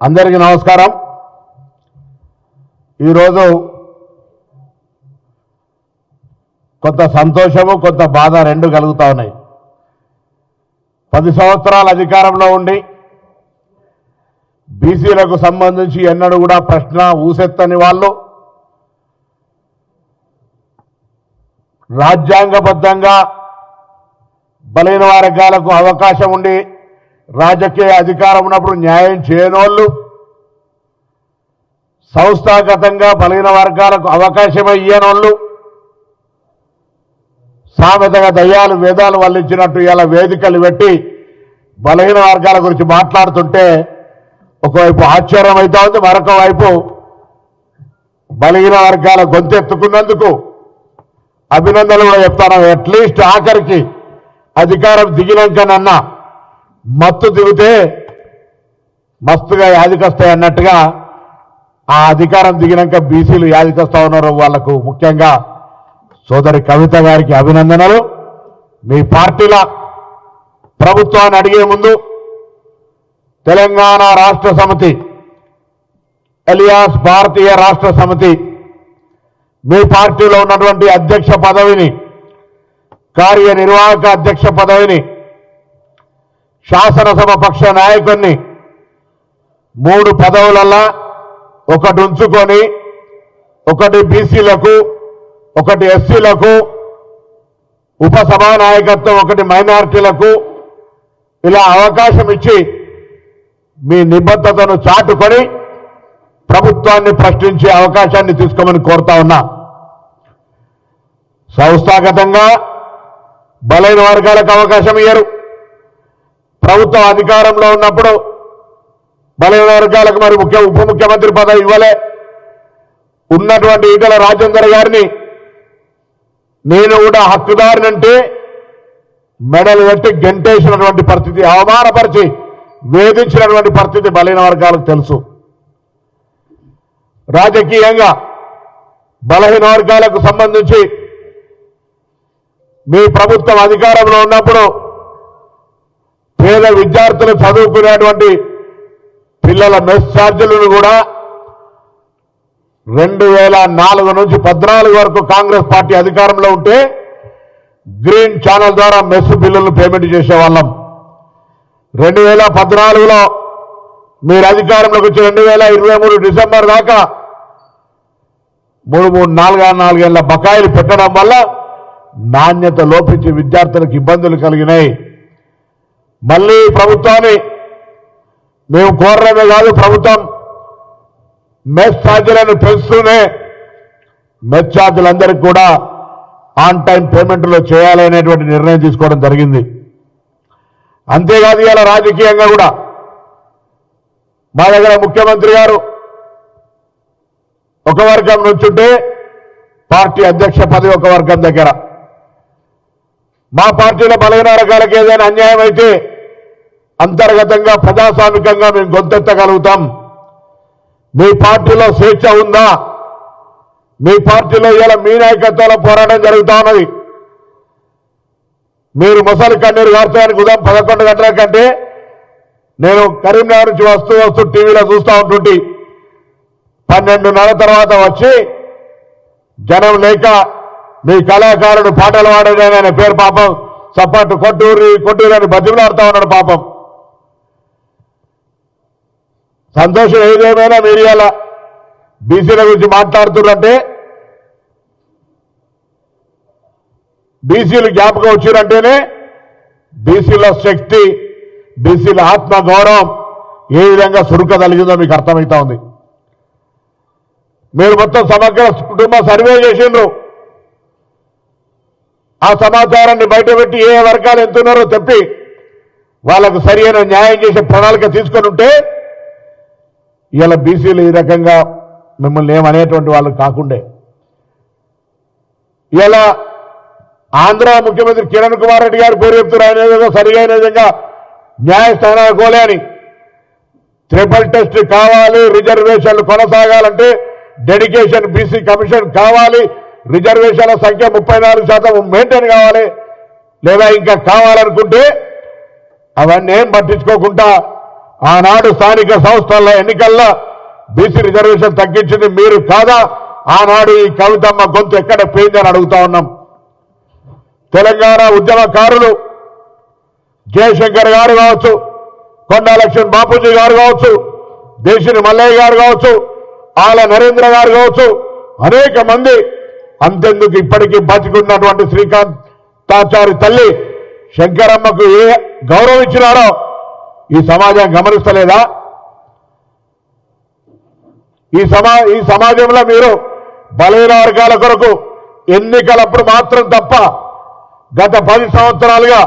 అందరికీ నమస్కారం। ఈరోజు కొంత సంతోషము కొంత బాధ రెండు కలుగుతా ఉన్నాయి। 10 సంవత్సరాల అధికారంలో ఉండి బీసీలకు సంబంధించి ఎన్నడూ కూడా ప్రశ్న ఊసెత్తని వాళ్ళు రాజ్యాంగబద్ధంగా బలైన వర్గాలకు అవకాశం ఉండి రాజకీయ అధికారం ఉన్నప్పుడు న్యాయం చేయనోళ్ళు సంస్థాగతంగా బలైన వర్గాలకు అవకాశం ఇయ్యనోళ్ళు సామెతగా దయ్యాలు వేదాలు వల్లించినట్టు ఇలా వేదికలు పెట్టి బలహీన వర్గాల గురించి మాట్లాడుతుంటే ఒకవైపు ఆశ్చర్యం అవుతా ఉంది, మరొక వైపు బలహీన వర్గాల గొంతెత్తుకున్నందుకు అభినందనలు కూడా చెప్తాను। అట్లీస్ట్ ఆఖరికి అధికారం దిగినాకనన్నా మత్తు దిగితే మస్తుగా యాదికొస్తాయి అన్నట్టుగా ఆ అధికారం దిగినాక బీసీలు యాదికొస్తా ఉన్నారు। వాళ్లకు ముఖ్యంగా సోదరి కవిత గారికి అభినందనలు। మీ పార్టీల ప్రభుత్వాన్ని అడిగే ముందు తెలంగాణ రాష్ట్ర సమితి ఎలియాస్ భారతీయ రాష్ట్ర సమితి మీ పార్టీలో ఉన్నటువంటి అధ్యక్ష పదవిని, కార్యనిర్వాహక అధ్యక్ష పదవిని, శాసనసభ పక్ష నాయకుడిని 3 పదవులలో ఒకటి ఉంచుకొని ఒకటి బీసీలకు, ఒకటి ఎస్సీలకు, ఉపసభానాయకత్వం ఒకటి మైనారిటీలకు ఇలా అవకాశం ఇచ్చి మీ నిబద్ధతను చాటుకొని ప్రభుత్వాన్ని ప్రశ్నించే అవకాశాన్ని తీసుకోమని కోరుతా ఉన్నా। సంస్థాగతంగా బలైన వర్గాలకు అవకాశం ఇయ్యరు। ప్రభుత్వం అధికారంలో ఉన్నప్పుడు బలైన వర్గాలకు మరి ఉప ముఖ్యమంత్రి పదవి ఇవ్వలే। ఉన్నటువంటి ఈటల రాజేందర్ గారిని నేను కూడా హక్కుదారునంటే మెడలు పెట్టి గెంటేసినటువంటి పరిస్థితి, అవమానపరిచి వేధించినటువంటి పరిస్థితి బలైన వర్గాలకు తెలుసు। రాజకీయంగా బలహీన వర్గాలకు సంబంధించి మీ ప్రభుత్వం అధికారంలో ఉన్నప్పుడు పేద విద్యార్థులు చదువుకునేటువంటి పిల్లల మెస్ ఛార్జీలను కూడా 2004 నుంచి 14 వరకు కాంగ్రెస్ పార్టీ అధికారంలో ఉంటే గ్రీన్ ఛానల్ ద్వారా మెస్ బిల్లులను పేమెంట్ చేసేవాళ్ళం। 2014లో మీరు అధికారంలోకి వచ్చి 2023 డిసెంబర్ దాకా 4 ఏళ్ల బకాయిలు పెట్టడం వల్ల నాణ్యత లోపించి విద్యార్థులకు ఇబ్బందులు కలిగినాయి। మళ్ళీ ప్రభుత్వాన్ని మేము కోరడమే కాదు, ప్రభుత్వం మెస్ ఛార్జీలను పెంచుతూనే మెస్ ఛార్జీలందరికీ కూడా ఆన్ టైం పేమెంట్లో చేయాలనేటువంటి నిర్ణయం తీసుకోవడం జరిగింది। అంతేకాదు ఇలా రాజకీయంగా కూడా మా దగ్గర ముఖ్యమంత్రి గారు ఒక వర్గం నుంచుంటే పార్టీ అధ్యక్ష పదవి ఒక వర్గం దగ్గర, మా పార్టీలో బలహీన వర్గాలకు ఏదైనా అన్యాయం అయితే అంతర్గతంగా ప్రజాస్వామికంగా మేము గొంతెత్తగలుగుతాం। మీ పార్టీలో స్వేచ్ఛ ఉందా? మీ పార్టీలో ఇలా మీ నాయకత్వంలో పోరాటం జరుగుతూ ఉన్నది। మీరు ముసలి కన్నీరు గార్చడానికి ఉదయం 11 గంటల కంటే నేను కరీంనగర్ నుంచి వస్తూ టీవీలో చూస్తూ ఉంటుంటే 12:30 తర్వాత వచ్చి జనం లేక మీ కళాకారుడు పాటలు పాడేదని ఆయన పేరు పాపం సపాటు కొట్టూరు అని బతిమలాడుతూ ఉన్నాడు పాపం। సంతోషం ఏదేమైనా మీరు ఇలా బీసీల గురించి మాట్లాడుతున్నారంటే బీసీలు జ్ఞాపకం వచ్చిరంటేనే బీసీల శక్తి, బీసీల ఆత్మ గౌరవం ఏ విధంగా సురుక కలిగిందో మీకు అర్థమవుతా ఉంది। మీరు మొత్తం సమగ్ర కుటుంబ సర్వే చేసిండ్రు, ఆ సమాచారాన్ని బయటపెట్టి ఏ వర్గాలు ఎంతున్నారో చెప్పి వాళ్ళకు సరైన న్యాయం చేసే ప్రణాళిక తీసుకొని ఉంటే ఇలా బీసీలు ఈ రకంగా మిమ్మల్ని ఏమనేటువంటి వాళ్ళు కాకుండే ఇలా ఆంధ్ర ముఖ్యమంత్రి కిరణ్ కుమార్ రెడ్డి గారు పేరు చెప్తున్నారు, ఆయన ఏదో సరిగైన విధంగా న్యాయస్థానాలు కోలే అని। ట్రిపుల్ టెస్ట్ కావాలి, రిజర్వేషన్లు కొనసాగాలంటే డెడికేషన్ బీసీ కమిషన్ కావాలి, రిజర్వేషన్ల సంఖ్య 34% మెయింటైన్ కావాలి, లేదా ఇంకా కావాలనుకుంటే అవన్నీ ఏం పట్టించుకోకుండా ఆనాడు స్థానిక సంస్థల ఎన్నికల్లో బీసీ రిజర్వేషన్ తగ్గించింది మీరు కాదా? ఆనాడు ఈ కవితమ్మ గొంతు ఎక్కడ పోయిందని అడుగుతా ఉన్నాం. తెలంగాణ ఉద్యమకారులు జయశంకర్ గారు కావచ్చు, కొండా లక్ష్మణ్ బాపూజీ గారు కావచ్చు, దేశిని మల్లయ్య గారు కావచ్చు, ఆల నరేంద్ర గారు కావచ్చు, అనేక మంది అంతెందుకు ఇప్పటికీ బతికున్నటువంటి శ్రీకాంతాచారి తల్లి శంకరమ్మకు ఏ గౌరవం ఇచ్చినారో ఈ సమాజం గమనిస్తలేదా? ఈ సమాజంలో మీరు బలహీన వర్గాల కొరకు ఎన్నికలప్పుడు మాత్రం తప్ప గత 10 సంవత్సరాలుగా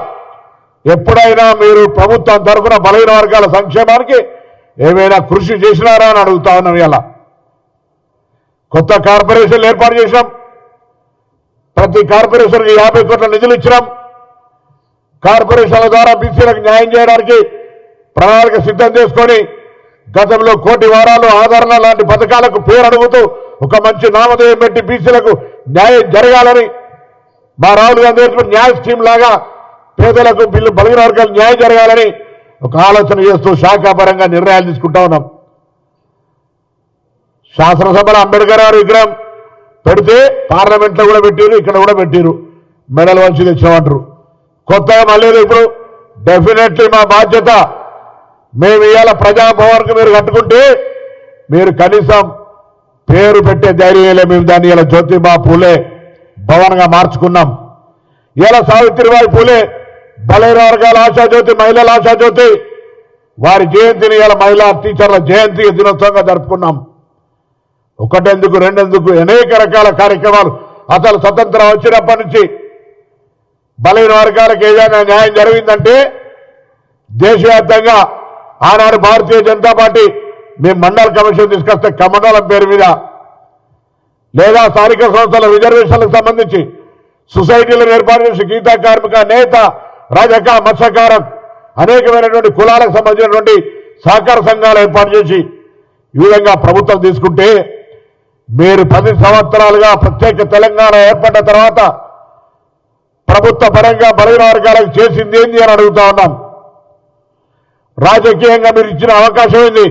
ఎప్పుడైనా మీరు ప్రభుత్వం తరఫున బలహీన వర్గాల సంక్షేమానికి ఏమైనా కృషి చేసినారా అని అడుగుతా ఉన్నాం. ఇలా కొత్త కార్పొరేషన్లు ఏర్పాటు చేశాం. ప్రతి కార్పొరేషన్కి 50 కోట్ల నిధులు ఇచ్చినాం. కార్పొరేషన్ల ద్వారా బీసీలకు న్యాయం చేయడానికి ప్రణాళిక సిద్ధం చేసుకొని గతంలో 1 కోటి వారాలు ఆదరణ లాంటి పథకాలకు పేరు అడుగుతూ ఒక మంచి నామధేయం పెట్టి బీసీలకు న్యాయం జరగాలని మా రాహుల్ గాంధీ న్యాయ స్కీమ్ లాగా పేదలకు బలహీన వర్గాలు న్యాయం జరగాలని ఒక ఆలోచన చేస్తూ శాఖాపరంగా నిర్ణయాలు తీసుకుంటా ఉన్నాం. శాసనసభలో అంబేద్కర్ గారు విగ్రహం పెడితే పార్లమెంట్లో కూడా పెట్టారు, ఇక్కడ కూడా పెట్టారు. మెడల్ వంచి తెచ్చామంటారు. కొత్తగా మళ్ళీ ఇప్పుడు డెఫినెట్లీ మా బాధ్యత. మేము ఇవాళ ప్రజాభవన్కు మీరు కట్టుకుంటే మీరు కనీసం పేరు పెట్టే ధైర్యంలే. మేము దాన్ని ఇలా జ్యోతిబా పూలే భవన్గా మార్చుకున్నాం. ఇలా సావిత్రిబాయి పూలే బలహీన వర్గాల ఆశాజ్యోతి, మహిళల ఆశాజ్యోతి, వారి జయంతిని ఇలా మహిళా టీచర్ల జయంతి దినోత్సవంగా జరుపుకున్నాం. ఒకటెందుకు రెండెందుకు అనేక రకాల కార్యక్రమాలు. అసలు స్వతంత్రం వచ్చినప్పటి నుంచి బలహీన వర్గాలకు ఏదైనా న్యాయం జరిగిందంటే దేశవ్యాప్తంగా ఆనాడు భారతీయ జనతా పార్టీ మేము మండల కమిషన్ తీసుకొస్తే కమండలం పేరు మీద లేదా స్థానిక సంస్థల రిజర్వేషన్లకు సంబంధించి సొసైటీలను ఏర్పాటు చేసి గీతా కార్మిక, నేత, రజక, మత్స్యకార అనేకమైనటువంటి కులాలకు సంబంధించినటువంటి సహకార సంఘాలు ఏర్పాటు చేసి ఈ విధంగా ప్రభుత్వం తీసుకుంటే మీరు 10 సంవత్సరాలుగా ప్రత్యేక తెలంగాణ ఏర్పడ్డ తర్వాత ప్రభుత్వ పరంగా బలహీన వర్గాలకు చేసింది ఏంది అని అడుగుతా ఉన్నాం. రాజకీయంగా మీరు ఇచ్చిన అవకాశం ఏంది?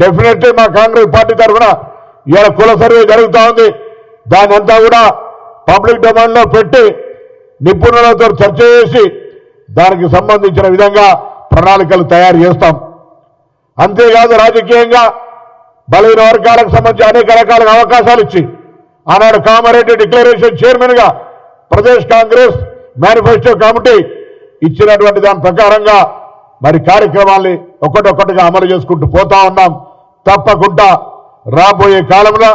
డెఫినెట్లీ మా కాంగ్రెస్ పార్టీ తరఫున ఇవాళ కుల సర్వే జరుగుతూ ఉంది. దాని అంతా కూడా పబ్లిక్ డొమైన్లో పెట్టి నిపుణులతో చర్చ చేసి దానికి సంబంధించిన విధంగా ప్రణాళికలు తయారు చేస్తాం. అంతేకాదు రాజకీయంగా బలహీన వర్గాలకు సంబంధించి అనేక రకాల అవకాశాలు ఇచ్చి ఆనాడు కామారెడ్డి డిక్లరేషన్ చైర్మన్ గా ప్రదేశ్ కాంగ్రెస్ మేనిఫెస్టో కమిటీ ఇచ్చినటువంటి దాని ప్రకారంగా మరి కార్యక్రమాల్ని ఒక్కొక్కటిగా అమలు చేసుకుంటూ పోతా ఉన్నాం. తప్పకుండా రాబోయే కాలంలో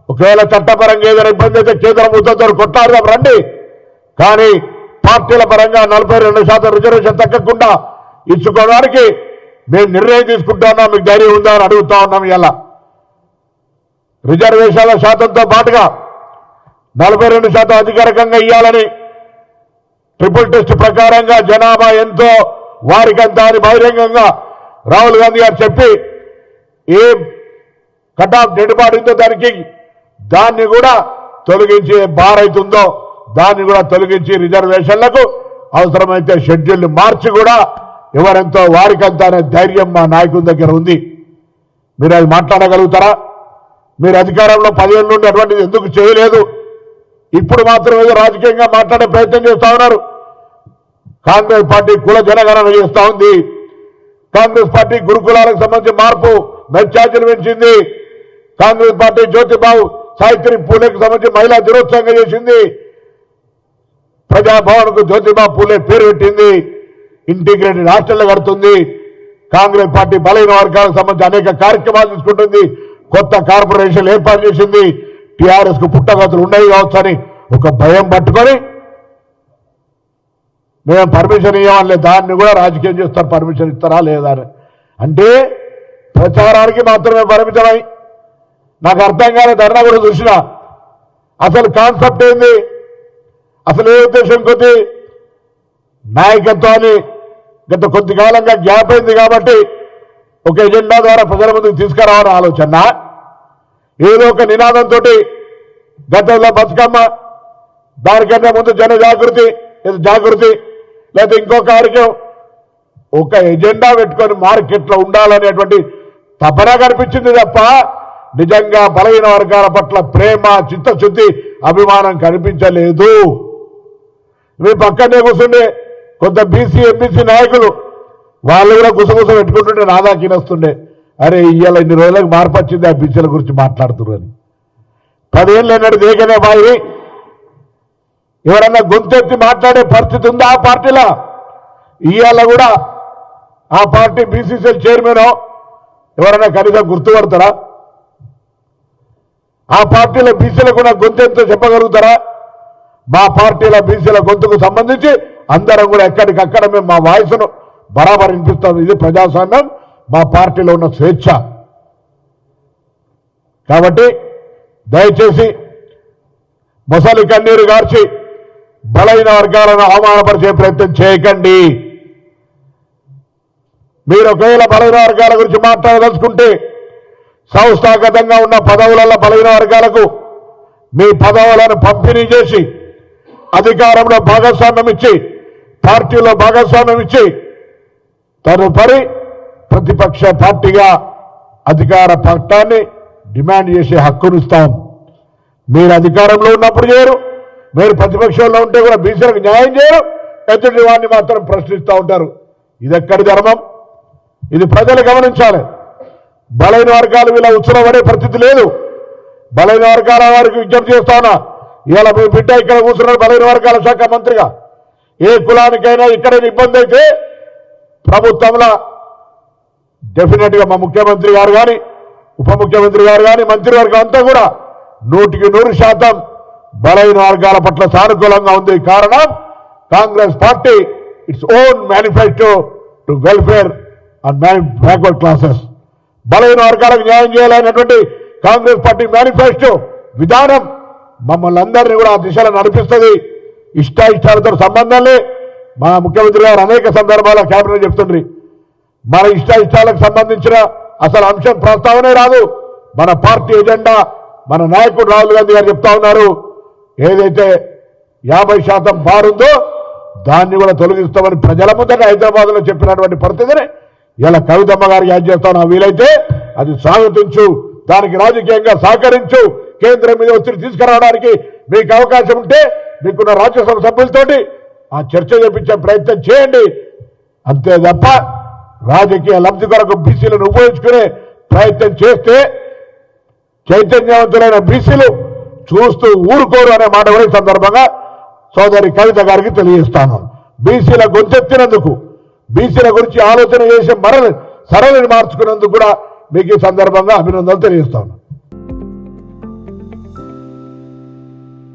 ఒకవేళ చట్టపరంగా ఏదైనా ఇబ్బంది అయితే కేంద్ర ప్రభుత్వంతో కొట్లాడదాం రండి. కానీ పార్టీల పరంగా 42% రిజర్వేషన్ తగ్గకుండా ఇచ్చుకోవడానికి మేము నిర్ణయం తీసుకుంటా ఉన్నాం. మీకు ధైర్యం ఉందా అని అడుగుతా ఉన్నాం. ఇలా రిజర్వేషన్ల శాతంతో పాటుగా 42% అధికారికంగా ఇవ్వాలని ట్రిపుల్ టెస్ట్ ప్రకారంగా జనాభా ఎంతో వారికంతా అని బహిరంగంగా రాహుల్ గాంధీ గారు చెప్పి ఏ కట్ ఆఫ్ డెడ్బాడీతో దాన్ని కూడా తొలగించి బార్ అవుతుందో దాన్ని కూడా తొలగించి రిజర్వేషన్లకు అవసరమైతే షెడ్యూల్ మార్చి కూడా ఎవరెంతో వారికంతా అనే ధైర్యం మా నాయకుల దగ్గర ఉంది. మీరు అది మాట్లాడగలుగుతారా? మీరు అధికారంలో 10 ఏళ్ళ నుండి అటువంటిది ఎందుకు చేయలేదు? ఇప్పుడు మాత్రం ఏదో రాజకీయంగా మాట్లాడే ప్రయత్నం చేస్తా ఉన్నారు. కాంగ్రెస్ పార్టీ కుల జనగణన చేస్తా ఉంది. కాంగ్రెస్ పార్టీ గురుకులాలకు సంబంధించి మార్పు మెస్ ఛార్జీలు పెంచింది. కాంగ్రెస్ పార్టీ జ్యోతిబాబు సావిత్రి పూలేకు సంబంధించి మహిళా దినోత్సవంగా చేసింది. ప్రజాభవన్కు జ్యోతిబా పూలే పేరు పెట్టింది. ఇంటిగ్రేటెడ్ హాస్టల్ కడుతుంది. కాంగ్రెస్ పార్టీ బలహీన వర్గాలకు సంబంధించి అనేక కార్యక్రమాలు తీసుకుంటుంది. కొత్త కార్పొరేషన్ ఏర్పాటు చేసింది. టీఆర్ఎస్ కు పుట్టగతులు ఉన్నాయి కావచ్చు అని ఒక భయం పట్టుకొని మేము పర్మిషన్ ఇవ్వాలే దాన్ని కూడా రాజకీయం చేస్తారు. పర్మిషన్ ఇస్తారా లేదా అని అంటే ప్రచారానికి మాత్రమే పరిమితమై నాకు అర్థం కాని ధర్నా కూడా చూసినా అసలు కాన్సెప్ట్ ఏంది, అసలు ఏ ఉద్దేశం కొద్ది నాయకత్వాన్ని గత కొద్ది కాలంగా గ్యాప్ అయింది కాబట్టి ఒక ఎజెండా ద్వారా ప్రజల ముందుకు తీసుకురావాలని ఆలోచన, ఏదో ఒక నినాదంతో గతంలో బతుకమ్మ దానికంటే ముందు జన జాగృతి లేదా ఇంకో కార్యక్రమం ఒక ఎజెండా పెట్టుకొని మార్కెట్లో ఉండాలనేటువంటి తపన కనిపించింది తప్ప నిజంగా బలహీన వర్గాల పట్ల ప్రేమ, చిత్తశుద్ధి, అభిమానం కనిపించలేదు. మీ పక్కనే కూర్చుండే కొంత బీసీ, ఎంబీసీ నాయకులు వాళ్ళు కూడా గుసగుస పెట్టుకుంటుంటే నాదాకినొస్తుండే, అరే ఇవాళ ఇన్ని రోజులకు మార్పు వచ్చింది ఆ బీసీల గురించి మాట్లాడుతున్నారు అని. 10 ఏళ్ళు అన్నాడు దేకనే బాయి. ఎవరన్నా గొంతెత్తి మాట్లాడే పరిస్థితి ఉందా ఆ పార్టీలో? ఇవాళ కూడా ఆ పార్టీ బీసీసీఎల్ చైర్మన్ ఎవరైనా కనీసం గుర్తుపడతారా? ఆ పార్టీలో బీసీలకు కూడా గొంతెంతో చెప్పగలుగుతారా? మా పార్టీల బీసీల గొంతుకు సంబంధించి అందరం కూడా ఎక్కడికక్కడ మేము మా వాయిస్ను బరాబర్ వినిపిస్తాం. ఇది ప్రజాస్వామ్యం, మా పార్టీలో ఉన్న స్వేచ్ఛ. కాబట్టి దయచేసి మొసలి కన్నీరు గార్చి బలైన వర్గాలను అవమానపరిచే ప్రయత్నం చేయకండి. మీరు ఒకవేళ బలైన వర్గాల గురించి మాట్లాడదలుచుకుంటే సంస్థాగతంగా ఉన్న పదవులలో బలైన వర్గాలకు మీ పదవులను పంపిణీ చేసి అధికారంలో భాగస్వామ్యం ఇచ్చి, పార్టీలో భాగస్వామ్యం ఇచ్చి తదుపరి ప్రతిపక్ష పార్టీగా అధికార పట్టాన్ని డిమాండ్ చేసే హక్కునిస్తాం. మీరు అధికారంలో ఉన్నప్పుడు చేయరు, మీరు ప్రతిపక్షంలో ఉంటే కూడా బీసీలకు న్యాయం చేయరు, ఎదుటి వాడిని మాత్రం ప్రశ్నిస్తూ ఉంటారు. ఇది ఎక్కడి ధర్మం? ఇది ప్రజలు గమనించాలి. బలైన వర్గాలు వీళ్ళ ఉత్సవపడే పరిస్థితి లేదు. బలైన వర్గాల వారికి విజ్ఞప్తి చేస్తా ఉన్నా, ఇవాళ మీ బిడ్డ ఇక్కడ కూర్చున్నాడు బలైన వర్గాల శాఖ మంత్రిగా. ఏ కులానికైనా ఇక్కడైనా ఇబ్బంది అయితే ప్రభుత్వంలో డెఫినెట్ గా మా ముఖ్యమంత్రి గారు కానీ, ఉప ముఖ్యమంత్రి గారు కానీ, మంత్రివర్గం అంతా కూడా 100% బలైన వర్గాల పట్ల సానుకూలంగా ఉంది. కారణం Congress party its own manifesto to welfare and backward classes. బలైన వర్గాలకు న్యాయం చేయాలనేటువంటి కాంగ్రెస్ పార్టీ మేనిఫెస్టో విధానం మమ్మల్ని అందరినీ కూడా ఆ దిశలో నడిపిస్తుంది. ఇష్టాయిష్టాలతో సంబంధాలే మా ముఖ్యమంత్రి గారు అనేక సందర్భాల్లో కేబినెట్ చెప్తుండ్రి. మన ఇష్టాయిష్టాలకు సంబంధించిన అసలు అంశం ప్రస్తావనే రాదు. మన పార్టీ ఎజెండా మన నాయకుడు రాహుల్ గాంధీ గారు చెప్తా ఉన్నారు, ఏదైతే 50% బారుందో దాన్ని కూడా తొలగిస్తామని ప్రజల ముందట హైదరాబాద్ లో చెప్పినటువంటి పరిస్థితిని ఇలా కవితమ్మ గారికి యాడ్ చేస్తాను. వీలైతే అది స్వాగతించు, దానికి రాజకీయంగా సహకరించు. కేంద్రం మీద ఒత్తిడి తీసుకురావడానికి మీకు అవకాశం ఉంటే మీకున్న రాజ్యసభ సభ్యులతోటి ఆ చర్చ చేపించే ప్రయత్నం చేయండి. అంతే తప్ప రాజకీయ లబ్ధి కొరకు బీసీలను ఉపయోగించుకునే ప్రయత్నం చేస్తే చైతన్యవంతులైన బీసీలు చూస్తూ ఊరుకోరు అనే మాట కూడా ఈ సందర్భంగా సోదరి కవిత గారికి తెలియజేస్తాను. బీసీల గొంతెత్తినందుకు, బీసీల గురించి ఆలోచన చేసే సరళిని మార్చుకున్నందుకు కూడా మీకు ఈ సందర్భంగా అభినందనలు తెలియజేస్తాను.